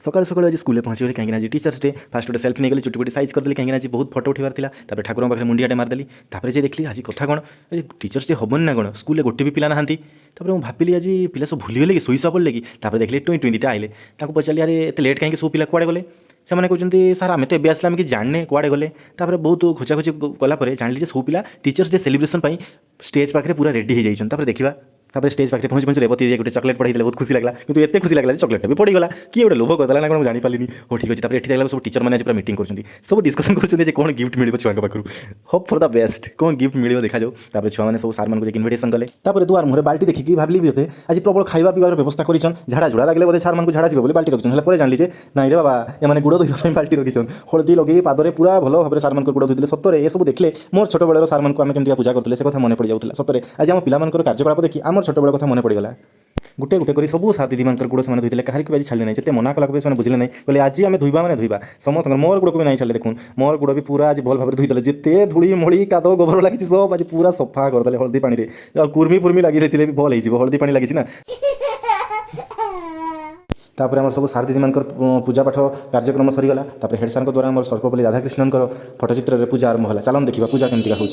सकाल सकाल आज स्कूल पहुँचगली कहीं आज टीचर्स डे फास्ट गोटे सेल्फी नहीं चुटी साइज करदेली कहीं आज बहुत फटो उठार था ठाकुर पाखे मुंडियाटे मारदेली जे देखली आज कथा कौन टीचर्स डे हेन ना कौन स्कूल गोटे भी पिला नहांती मैं भाविली आज पिला सब भूलीगले कि शुई पड़े कि देखली टुई टुई दुटा आइले पचारि अरे एत लेट कहीं सब पिला कुआड़े गले से कहते सार आम तो एवं आसला कि जाने कुआड़े गले बहुत खोजाखोजी कलापर जानी सब पिला टीचर्स डे सेलिब्रेशन स्टेज पाखे पूरा रेडी हो जाइए देखा स्टेज पाखे पहुँच रेवती गोटे चॉकलेट पढ़ाई बहुत खुशी लगला कि एत खुशी लगला चॉकलेट भी पड़गला किए गोटे लोभ करदेला ना कौन जानी पाली हो ठीक अच्छे ये देखा सब टीचर मैंने पूरा मीटिंग कर सब डिस्कसन कर कौन गिफ्ट मिले छुआ पाखु होप फॉर द बेस्ट कौन गिफ्ट मिले देखा जाऊ छुआ मैंने सब सार मान इनविटेशन कले दुआर मुहर बाल्टी देखिए भाविली भी होते आज प्रबल खावा पीवार व्यवस्था कर झाड़ा झुड़ा लगे बोधे सार मान झाड़ा जी बाल्टी रखिए जानी जे नाई रे बाबा ये गुड़ धोवा बाल्टी रखिछन हलदी लगे पादरे पूरा भल भाव सार मान गुड़ धोते सतरे ये सब देखले मोर छोट बेलर सार मान आम केमती पूजा करते कथा मन पड़ जाऊला सतरे आज आम पिला कार्यकलाप देखी आम छोट बेल कथा मन पड़ गला गोटे गोटे कर सब सार दीदी मान गुड़ से धोते कहीं भी आज छाड़े ना जिते मना कला से बुझे ना कहले आज आम धोवा मैंने धोवा समस्त मोर गुड़ को भी नहीं छाड़े देखुन मोर गुड़ भी पूरा आज भल भाव धोईदे जिते धूली मोड़ी काद गोबर लगी सब आज पूरा सफा करदे हल्दी पानी कुर्मी फुर्मी लगी रही भल हो हल्दी पानी लगी ना तापर आम सब सार दीदी मान पूजा पाठ कार्यक्रम सरीगला हेड सार द्वारा आम सर्वपल्ली राधाकृष्णन फटोचित्र पूजा आरंभ है चलन देखा पूजा केमती हो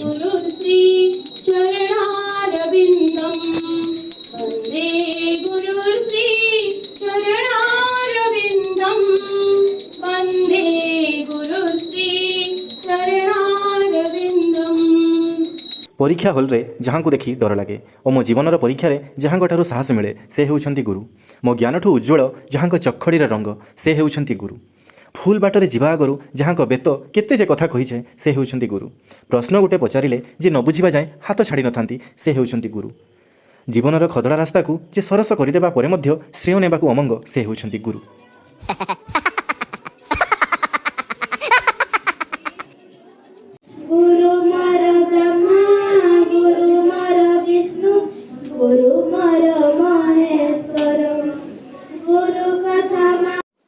परीक्षा हल रे जहाँ को देखी डर लगे और मो जीवन परीक्षा रे जहाँ ठारू साहस मिले से होउछंती गुरु मो ज्ञान ठू उज्ज्वल जहाँ चक्षड़ी रंग से होउछंती गुरु फुल बाटरे जीवा आगु जहाँ बेत केते जे कथा कही से होउछंती गुरु प्रश्न गोटे पचारे जे न बुझा जाए हाथ छाड़ी न से होउछंती गुरु जीवन खदड़ा रास्ता को जे सरस करदेवा परे मध्य श्रेय नेबा अमंग से होउछंती गुरु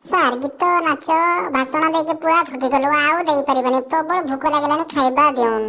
सार गीत नाच भाषण देके पूरा थकी गलु आउ दे परिबने प्रबल भूख लागलानी खाइबा दिउन।